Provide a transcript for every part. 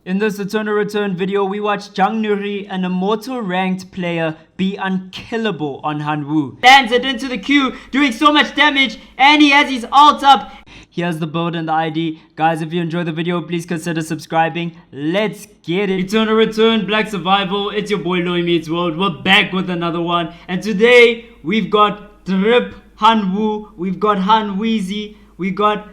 In this Eternal Return video, we watched JungNuri, an Immortal Ranked player, be unkillable on Hyunwoo. Lands it into the Q, doing so much damage, and he has his ult up. Here's the build and the ID. Guys, if you enjoyed the video, please consider subscribing. Let's get it. Eternal Return, Black Survival. It's your boy Loy Meets World. We're back with another one. And today, we've got Drip Hyunwoo. We've got Hyunweezy. We got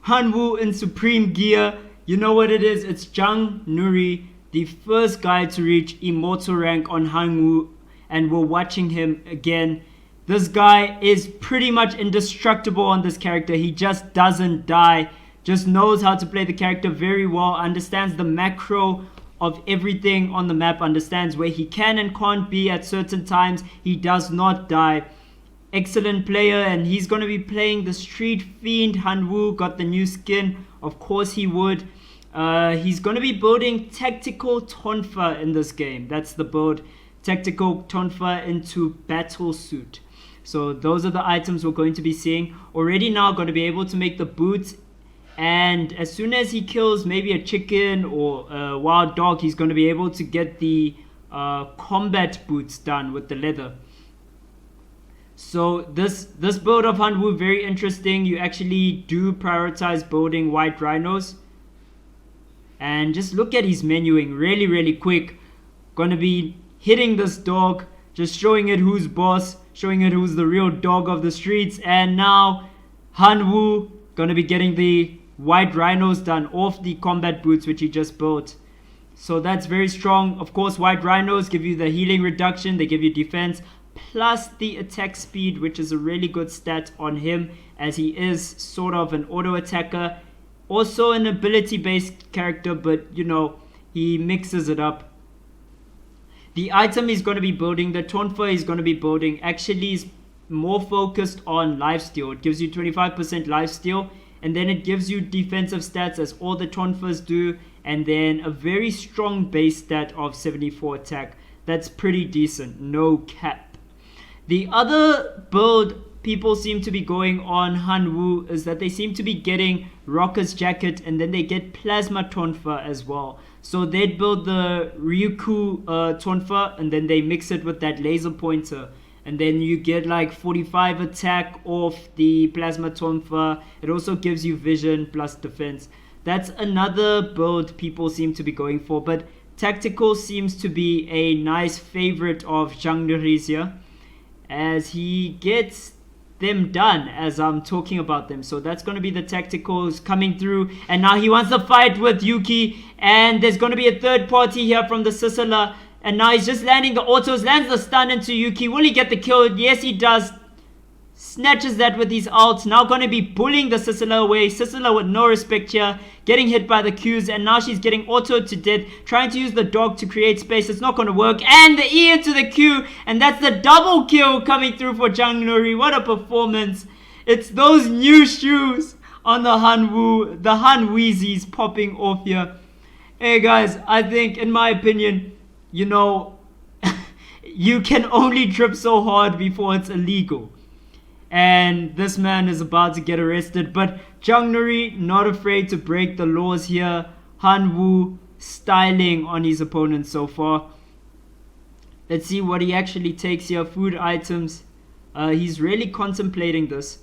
Hyunwoo in Supreme Gear. You know what it is? It's JungNuri, the first guy to reach Immortal Rank on Hyunwoo. And we're watching him again. This guy is pretty much indestructible on this character. He just doesn't die. Just knows how to play the character very well. Understands the macro of everything on the map. Understands where he can and can't be at certain times. He does not die. Excellent player, and he's going to be playing the Street Fiend. Hyunwoo got the new skin. Of course he would. He's going to be building Tactical Tonfa in this game. That's the build. Tactical Tonfa into Battle Suit. So those are the items we're going to be seeing. Already now going to be able to make the boots. And as soon as he kills maybe a chicken or a wild dog, he's going to be able to get the combat boots done with the leather. So this build of Hyunwoo, very interesting. You actually do prioritize building white rhinos. And just look at his menuing, really quick. Gonna be hitting this dog, just showing it who's boss, showing it who's the real dog of the streets. And now Hyunwoo gonna be getting the white rhinos done off the combat boots which he just built. So that's very strong. Of course, white rhinos give you the healing reduction, they give you defense, plus the attack speed, which is a really good stat on him, as he is sort of an auto attacker. Also an ability based character, but you know, he mixes it up. The item he's going to be building, the Tonfa he's going to be building, actually is more focused on lifesteal. It gives you 25% lifesteal, and then it gives you defensive stats as all the Tonfas do, and then a very strong base stat of 74 attack. That's pretty decent, no cap. The other build people seem to be going on Hyunwoo is that they seem to be getting Rocker's Jacket, and then they get Plasma Tonfa as well. So they'd build the Ryuku Tonfa, and then they mix it with that laser pointer. And then you get like 45 attack off the Plasma Tonfa. It also gives you vision plus defense. That's another build people seem to be going for. But Tactical seems to be a nice favorite of JungNuri's here, as he gets them done as I'm talking about them. So that's going to be the Tacticals coming through, and now he wants to fight with Yuki, and there's going to be a third party here from the Sisala, and now he's just landing the autos, lands the stun into Yuki. Will he get the kill? Yes, he does. Snatches that with his ult. Now going to be bullying the Sisala away. Sisala with no respect here, getting hit by the Qs, and now she's getting autoed to death, trying to use the dog to create space. It's not going to work, and the E into the Q, and that's the double kill coming through for JungNuri. What a performance. It's those new shoes on the Hyunwoo, the Hyunweezys popping off here. Hey guys, I think in my opinion, you know, you can only trip so hard before it's illegal. And this man is about to get arrested. But JungNuri not afraid to break the laws here. Hyunwoo styling on his opponent so far. Let's see what he actually takes here. Food items. He's really contemplating this.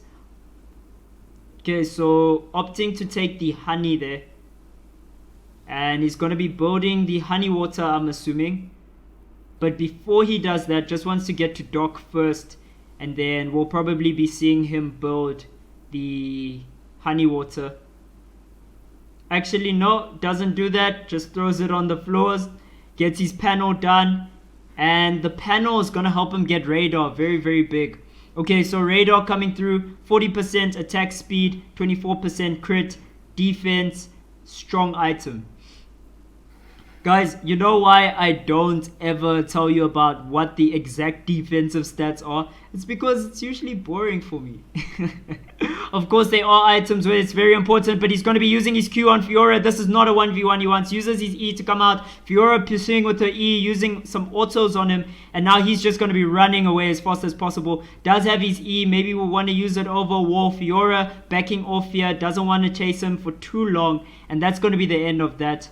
Okay, so opting to take the honey there. And he's going to be building the honey water, I'm assuming. But before he does that, just wants to get to dock first. And then we'll probably be seeing him build the honey water. Actually, no, doesn't do that. Just throws it on the floors. Gets his panel done. And the panel is going to help him get radar. Very big. Okay, so radar coming through. 40% attack speed. 24% crit. Defense. Strong item. Guys, you know why I don't ever tell you about what the exact defensive stats are? It's because it's usually boring for me. Of course, there are items where it's very important, but he's going to be using his Q on Fiora. This is not a 1v1 he wants. Uses his E to come out. Fiora pursuing with her E, using some autos on him. And now he's just going to be running away as fast as possible. Does have his E. Maybe we'll want to use it over a wall. Fiora backing off here. Doesn't want to chase him for too long. And that's going to be the end of that.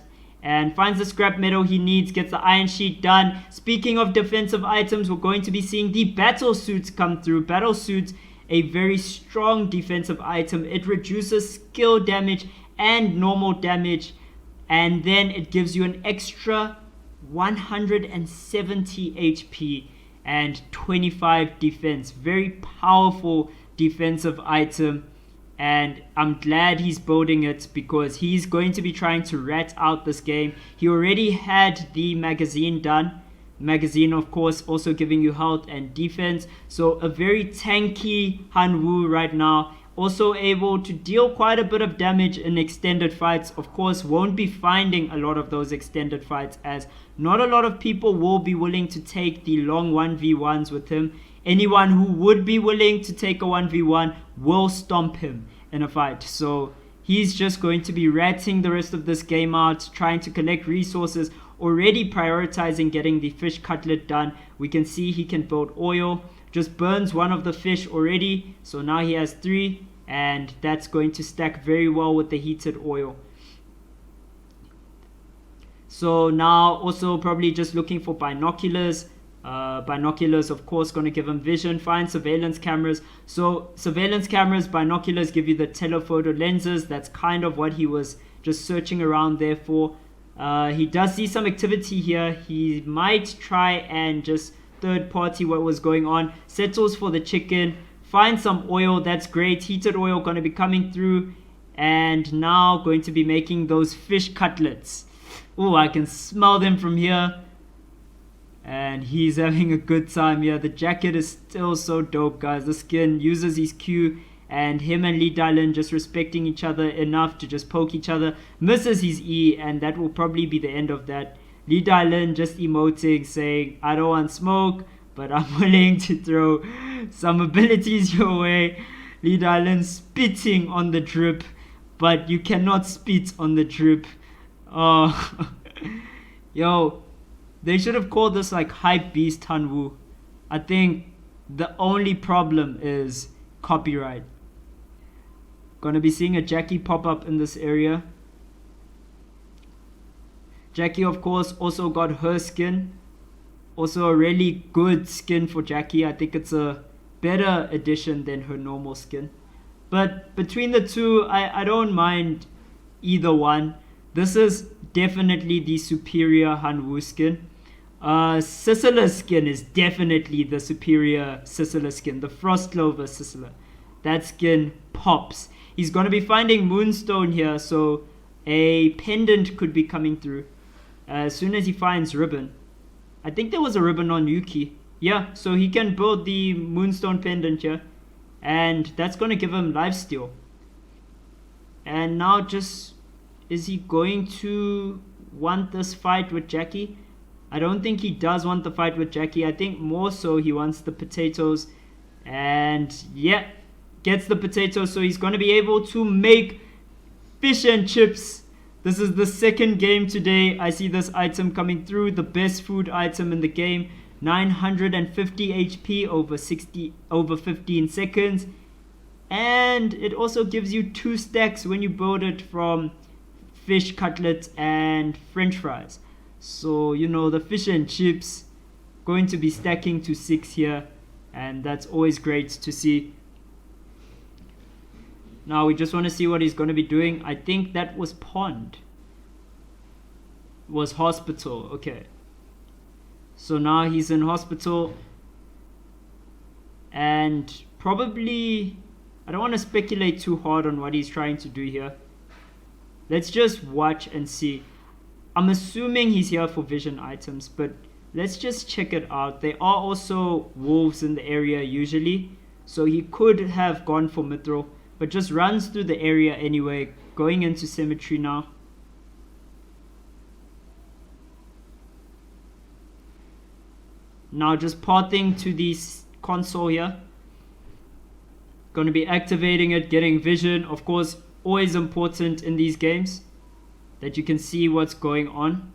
and finds the scrap metal he needs, gets the iron sheet done. Speaking of defensive items, we're going to be seeing the battle suits come through. Battle suits, a very strong defensive item. It reduces skill damage and normal damage, and then it gives you an extra 170 HP and 25 defense. Very powerful defensive item, and I'm glad he's building it because he's going to be trying to rat out this game. He already had the magazine done. Magazine, of course, also giving you health and defense. So a very tanky Hyunwoo right now. Also able to deal quite a bit of damage in extended fights. Of course, won't be finding a lot of those extended fights, as not a lot of people will be willing to take the long 1v1s with him. Anyone who would be willing to take a 1v1 will stomp him in a fight. So he's just going to be ratting the rest of this game out, trying to collect resources, already prioritizing getting the fish cutlet done. We can see he can build oil, just burns one of the fish already, so now he has 3, and that's going to stack very well with the heated oil. So now also probably just looking for binoculars. Binoculars, of course, going to give him vision. Find surveillance cameras. So surveillance cameras, binoculars give you the telephoto lenses. That's kind of what he was just searching around there for. He does see some activity here. He might try and just third party what was going on. Settles for the chicken. Finds some oil. That's great. Heated oil going to be coming through. And now going to be making those fish cutlets. Oh, I can smell them from here. And he's having a good time here. The jacket is still so dope, guys. The skin uses his Q. And him and Lee Dylan just respecting each other enough to just poke each other. Misses his E, and that will probably be the end of that. Lee Dylan just emoting, saying, I don't want smoke, but I'm willing to throw some abilities your way. Lee Dylan spitting on the drip, but you cannot spit on the drip. Oh, yo, they should have called this like Hype Beast Hyunwoo. I think the only problem is copyright. Gonna be seeing a Jackie pop up in this area. Jackie, of course, also got her skin. Also a really good skin for Jackie. I think it's a better addition than her normal skin. But between the two, I don't mind either one. This is definitely the superior Hyunwoo skin. Sicily skin is definitely the superior Sicily skin. The Frost Clover Sicily. That skin pops. He's going to be finding Moonstone here, so a pendant could be coming through as soon as he finds ribbon. I think there was a ribbon on Yuki. Yeah, so he can build the Moonstone pendant here, and that's going to give him lifesteal. And now just, is he going to want this fight with Jackie? I don't think he does want the fight with Jackie. I think more so he wants the potatoes. And yeah, gets the potatoes, so he's going to be able to make fish and chips. This is the second game today. I see this item coming through, the best food item in the game. 950 HP over 15 seconds. And it also gives you 2 stacks when you build it from fish cutlets and french fries. So, you know, the fish and chips going to be stacking to 6 here. And that's always great to see. Now we just want to see what he's going to be doing. I think that was pond. Was hospital. Okay. So now he's in hospital. And probably, I don't want to speculate too hard on what he's trying to do here. Let's just watch and see. I'm assuming he's here for vision items, but let's just check it out. There are also wolves in the area usually. So he could have gone for Mithril, but just runs through the area anyway, going into cemetery now. Now just pathing to the console here. Going to be activating it, getting vision. Of course, always important in these games that you can see what's going on.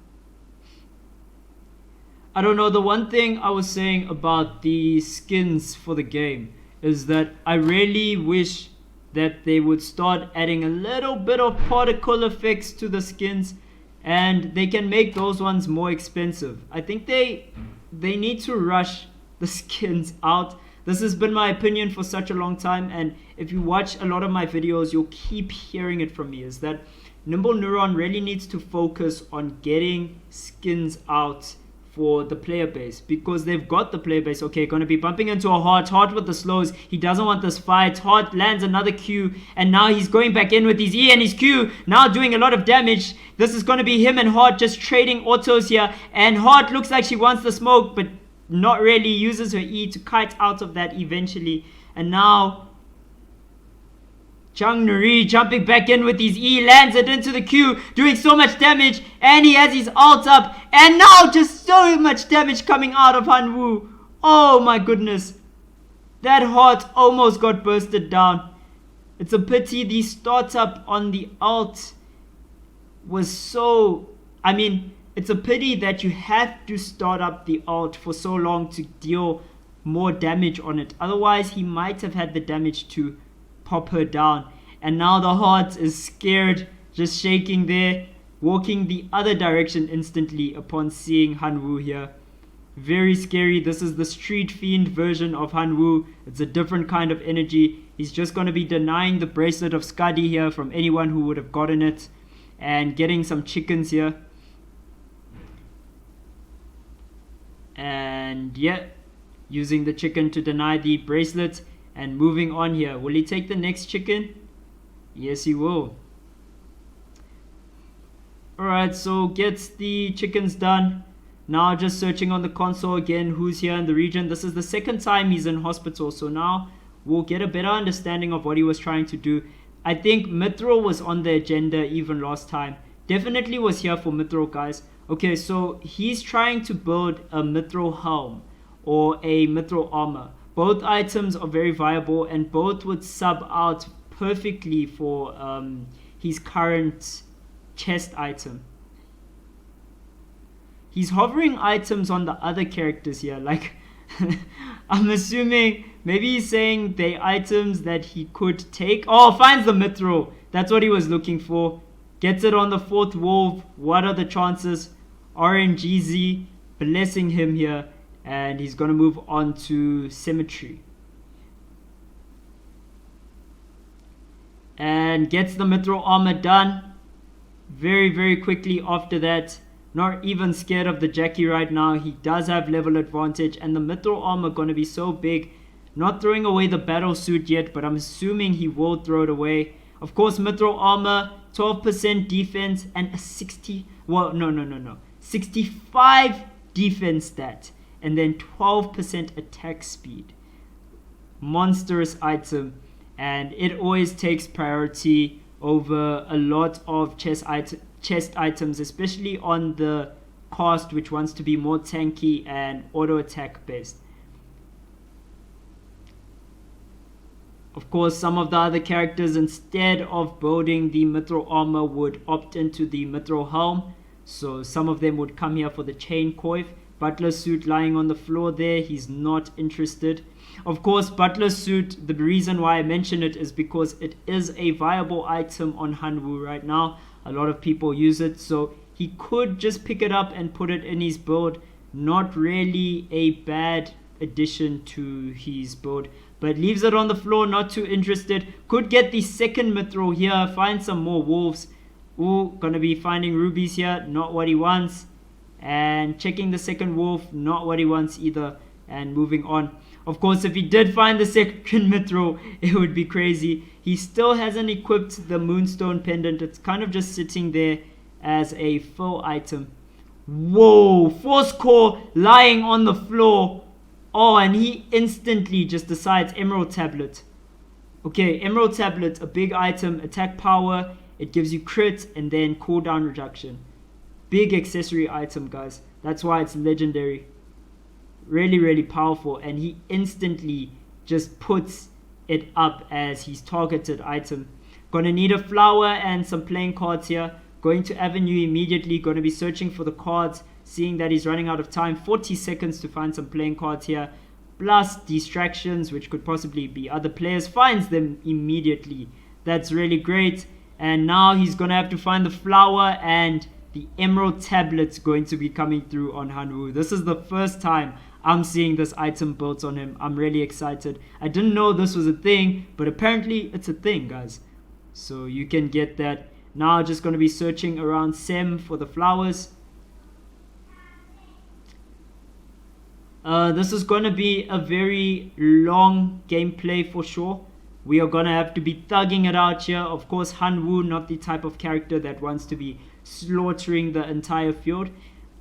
I don't know, the one thing I was saying about the skins for the game is that I really wish that they would start adding a little bit of particle effects to the skins. and they can make those ones more expensive. I think they need to rush the skins out. This has been my opinion for such a long time, and if you watch a lot of my videos, you'll keep hearing it from me, is that Nimble Neuron really needs to focus on getting skins out for the player base, because they've got the player base. Okay, going to be bumping into a Heart with the slows. He doesn't want this fight. Heart lands another Q, and now he's going back in with his E and his Q, now doing a lot of damage. This is going to be him and Heart just trading autos here, and Heart looks like she wants the smoke, but not really, uses her E to kite out of that eventually. And now JungNuri jumping back in with his E, lands it into the Q, doing so much damage, and he has his ult up, and now just so much damage coming out of Hyunwoo. Oh my goodness, that Heart almost got bursted down. It's a pity the startup on the ult was so, I mean, it's a pity that you have to start up the ult for so long to deal more damage on it. Otherwise, he might have had the damage to pop her down. And now the Heart is scared, just shaking there, walking the other direction instantly upon seeing Hyunwoo here. Very scary. This is the Street Fiend version of Hyunwoo. It's a different kind of energy. He's just going to be denying the bracelet of Skadi here from anyone who would have gotten it, and getting some chickens here. And yeah, using the chicken to deny the bracelet, and moving on here. Will he take the next chicken? Yes, he will. Alright, so gets the chickens done. Now just searching on the console again who's here in the region. This is the second time he's in hospital, so now we'll get a better understanding of what he was trying to do. I think Mithril was on the agenda even last time. Definitely was here for Mithril, guys. Okay, so he's trying to build a Mithril helm or a Mithril armor. Both items are very viable, and both would sub out perfectly for his current chest item. He's hovering items on the other characters here, like I'm assuming maybe he's saying they items that he could take. Oh, finds the Mithril. That's what he was looking for. Gets it on the 4th wolf. What are the chances? RNGZ blessing him here, and he's gonna move on to Cemetery. And gets the Mithril armor done very, very quickly after that. Not even scared of the Jackie right now. He does have level advantage, and the Mithril armor gonna be so big. Not throwing away the battle suit yet, but I'm assuming he will throw it away. Of course, Mithril armor, 12% defense and a 65 defense stat, and then 12% attack speed. Monstrous item, and it always takes priority over a lot of chest items, especially on the cast, which wants to be more tanky and auto attack based. Of course, some of the other characters, instead of building the Mithril armor, would opt into the Mithril helm. So some of them would come here for the chain coif. Butler suit lying on the floor there, he's not interested. Of course, Butler suit, the reason why I mention it is because it is a viable item on Hyunwoo right now. A lot of people use it, so he could just pick it up and put it in his build. Not really a bad addition to his build, but leaves it on the floor, not too interested. Could get the second Mithril here, find some more wolves. Ooh, gonna be finding rubies here, not what he wants. And checking the second wolf, not what he wants either. And moving on. Of course, if he did find the second Mithril, it would be crazy. He still hasn't equipped the Moonstone Pendant. It's kind of just sitting there as a full item. Whoa, Force Core lying on the floor. Oh, and he instantly just decides Emerald Tablet. Okay, Emerald Tablet, a big item, attack power. It gives you crit and then cooldown reduction. Big accessory item, guys. That's why it's legendary. Really, really powerful. And he instantly just puts it up as his targeted item. Gonna need a flower and some playing cards here. Going to Avenue immediately. Gonna be searching for the cards. Seeing that he's running out of time. 40 seconds to find some playing cards here. Plus distractions, which could possibly be other players. Finds them immediately. That's really great. And now he's gonna have to find the flower and the emerald tablet's going to be coming through on Hyunwoo. This is the first time I'm seeing this item built on him. I'm really excited. I didn't know this was a thing, but apparently it's a thing, guys. So you can get that. Now just going to be searching around Sem for the flowers. This is going to be a very long gameplay for sure. We are going to have to be thugging it out here. Of course, Hyunwoo, not the type of character that wants to be slaughtering the entire field.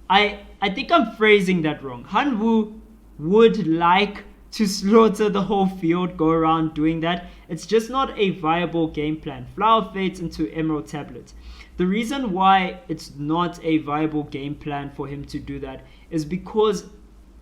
I think I'm phrasing that wrong. Hyunwoo would like to slaughter the whole field, go around doing that. It's just not a viable game plan. Flower fades into Emerald Tablet. The reason why it's not a viable game plan for him to do that is because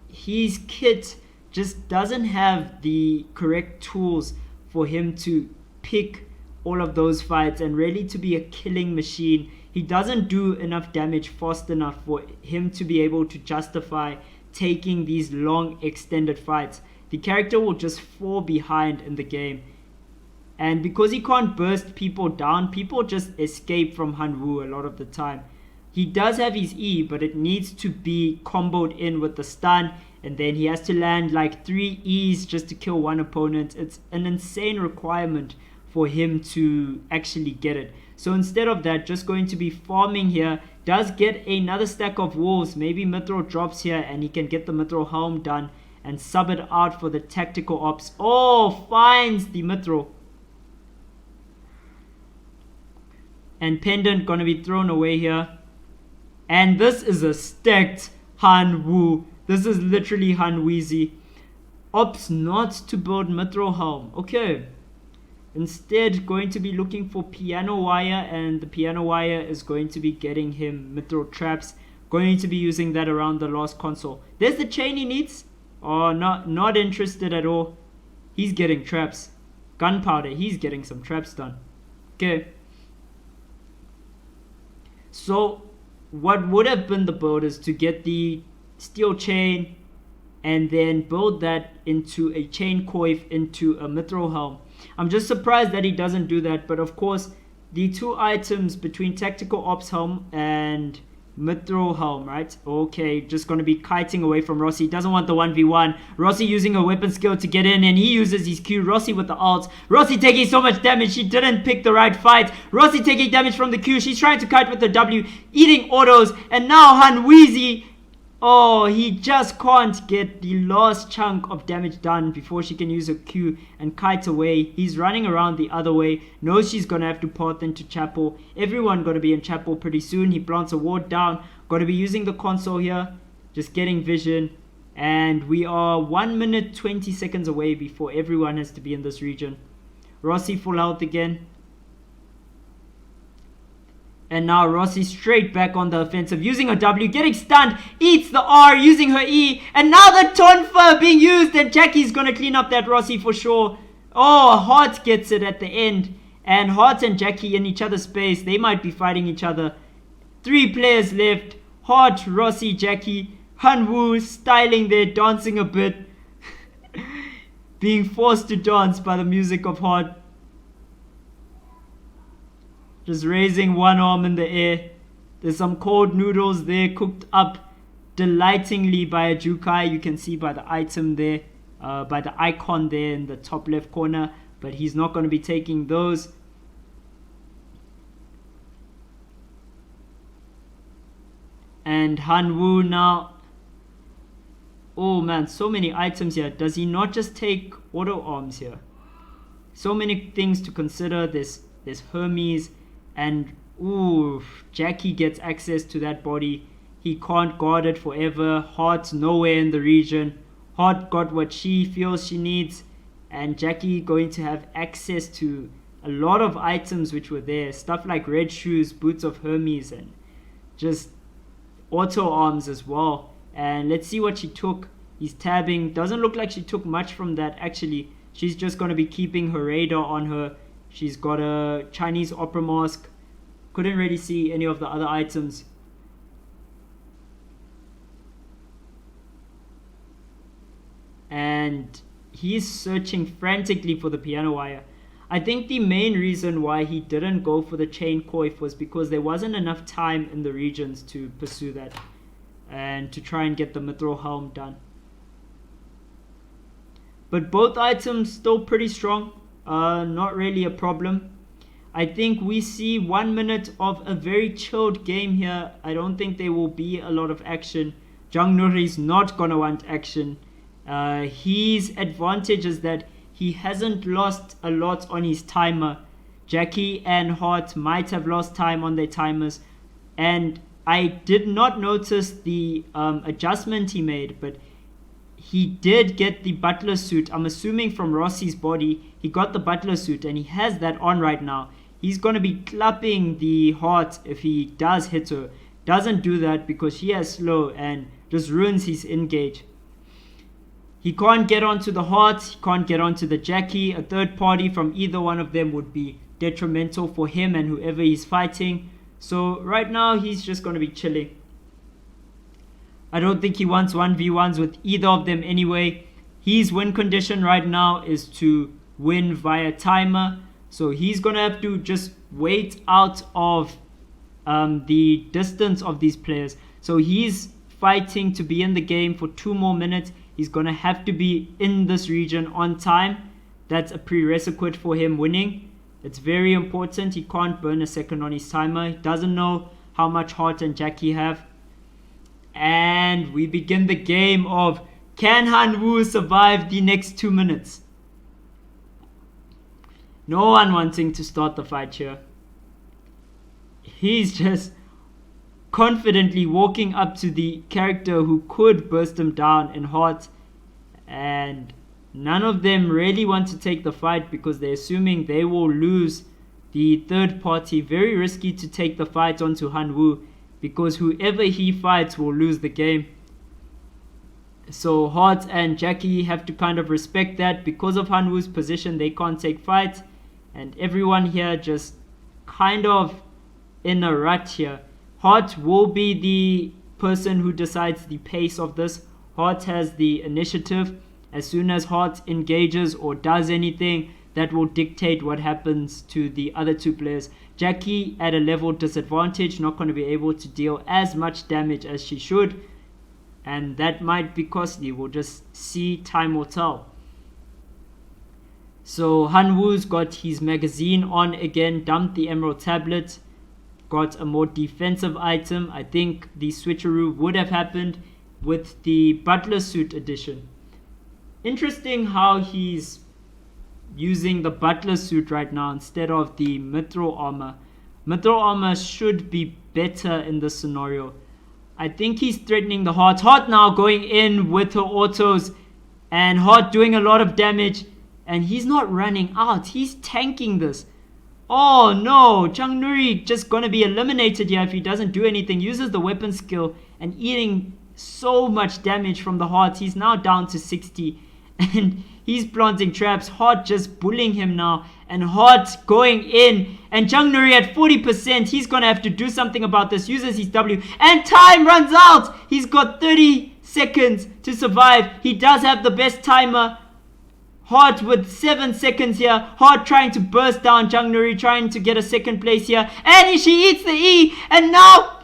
his kit just doesn't have the correct tools for him to pick all of those fights and really to be a killing machine. He doesn't do enough damage fast enough for him to be able to justify taking these long extended fights. The character will just fall behind in the game. And because he can't burst people down, people just escape from Hyunwoo a lot of the time. He does have his E, but it needs to be comboed in with the stun. And then he has to land like 3 E's just to kill one opponent. It's an insane requirement for him to actually get it. So instead of that, just going to be farming here. Does get another stack of wolves. Maybe Mithril drops here and he can get the Mithril helm done and sub it out for the tactical ops. Oh, finds the Mithril. And Pendant gonna be thrown away here. And this is a stacked Hyunwoo. This is literally Hyunweezy. Opts not to build Mithril helm. Okay. Instead, going to be looking for piano wire, and the piano wire is going to be getting him Mithril traps. Going to be using that around the last console. There's the chain he needs. Oh, not interested at all. He's getting traps. Gunpowder, he's getting some traps done. Okay. So, what would have been the build is to get the steel chain and then build that into a chain coif into a Mithril helm. I'm just surprised that he doesn't do that, but of course the two items between tactical ops helm and Mithril helm, right? Okay, just going to be kiting away from Rossi. Doesn't want the 1v1. Rossi using a weapon skill to get in, and he uses his Q. Rossi with the ult. Rossi taking so much damage. She didn't pick the right fight. Rossi taking damage from the Q. She's trying to kite with the W, eating autos, and now Hyunweezy. Oh, he just can't get the last chunk of damage done before she can use a Q and kite away. He's running around the other way. Knows she's going to have to path into chapel. Everyone going to be in chapel pretty soon. He plants a ward down. Going to be using the console here. Just getting vision. And we are 1 minute 20 seconds away before everyone has to be in this region. Rossi full health again. And now Rossi straight back on the offensive, using her W, getting stunned, eats the R, using her E, and now the Tonfa being used, and Jackie's gonna clean up that Rossi for sure. Oh, Heart gets it at the end, and Heart and Jackie in each other's space, they might be fighting each other. 3 players left, Heart, Rossi, Jackie, Hyunwoo styling there, dancing a bit, being forced to dance by the music of Heart. Just raising one arm in the air. There's some cold noodles there cooked up delightingly by a Jukai. You can see by the item there, by the icon there in the top left corner. But he's not going to be taking those. And Hyunwoo now. Oh man, so many items here. Does he not just take auto arms here? So many things to consider. There's Hermes. And, ooh, Jackie gets access to that body. He can't guard it forever. Heart's nowhere in the region. Heart got what she feels she needs. And Jackie going to have access to a lot of items which were there. Stuff like red shoes, boots of Hermes, and just auto arms as well. And let's see what she took. He's tabbing. Doesn't look like she took much from that, actually. She's just going to be keeping her radar on her. She's got a Chinese opera mask. Couldn't really see any of the other items. And he's searching frantically for the piano wire. I think the main reason why he didn't go for the chain coif was because there wasn't enough time in the regions to pursue that and to try and get the mithril helm done. But both items still pretty strong, not really a problem. I think we see 1 minute of a very chilled game here. I don't think there will be a lot of action. JungNuri is not gonna want action. His advantage is that he hasn't lost a lot on his timer. Jackie and Heart might have lost time on their timers, and I did not notice the adjustment he made, but he did get the butler suit. I'm assuming from Rossi's body, he got the butler suit, and he has that on right now. He's going to be clapping the Heart if he does hit her. Doesn't do that because she has slow and just ruins his engage. He can't get onto the Heart, he can't get onto the Jackie. A third party from either one of them would be detrimental for him and whoever he's fighting. So right now he's just going to be chilling. I don't think he wants 1v1s with either of them anyway. His win condition right now is to win via timer. So he's going to have to just wait out of the distance of these players. So he's fighting to be in the game for 2 more minutes. He's going to have to be in this region on time. That's a prerequisite for him winning. It's very important. He can't burn a second on his timer. He doesn't know how much Heart and Jackie have. And we begin the game of, can Hyunwoo survive the next 2 minutes? No one wanting to start the fight here. He's just confidently walking up to the character who could burst him down in Heart, and none of them really want to take the fight because they're assuming they will lose the third party. Very risky to take the fight onto Hyunwoo because whoever he fights will lose the game. So Heart and Jackie have to kind of respect that. Because of Hyunwoo's position, they can't take fight, and everyone here just kind of in a rut here. Heart will be the person who decides the pace of this. Heart has the initiative. As soon as Heart engages or does anything, that will dictate what happens to the other 2 players. Jackie at a level disadvantage, not going to be able to deal as much damage as she should, and that might be costly. We'll just see, time will tell. So Hyunwoo's got his magazine on again, dumped the emerald tablet, got a more defensive item. I think the switcheroo would have happened with the butler suit edition. Interesting how he's using the butler suit right now instead of the mithril armor. Mithril armor should be better in this scenario. I think he's threatening the Heart. Heart now going in with her autos, and Heart doing a lot of damage, and he's not running out. He's tanking this. Oh no, JungNuri just gonna be eliminated here if he doesn't do anything. Uses the weapon skill and eating so much damage from the Heart. He's now down to 60 and he's planting traps. Heart just bullying him now, and Heart going in, and JungNuri at 40%. He's gonna have to do something about this. Uses his W and time runs out. He's got 30 seconds to survive. He does have the best timer. Heart with 7 seconds here. Heart trying to burst down JungNuri, trying to get a second place here. And she eats the E. And now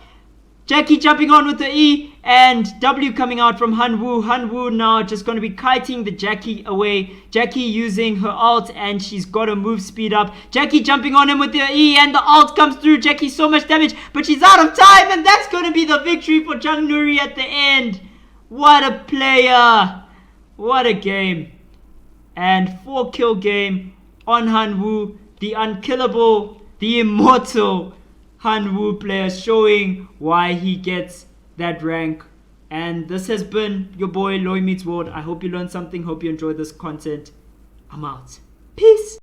Jackie jumping on with the E. And W coming out from Hyunwoo. Hyunwoo now just going to be kiting the Jackie away. Jackie using her ult, and she's got her move speed up. Jackie jumping on him with the E, and the ult comes through. Jackie so much damage, but she's out of time. And that's going to be the victory for JungNuri at the end. What a player. What a game. And 4-kill game on Hyunwoo, the unkillable, the immortal Hyunwoo player, showing why he gets that rank. And this has been your boy Loy Meets World. I hope you learned something. Hope you enjoyed this content. I'm out. Peace.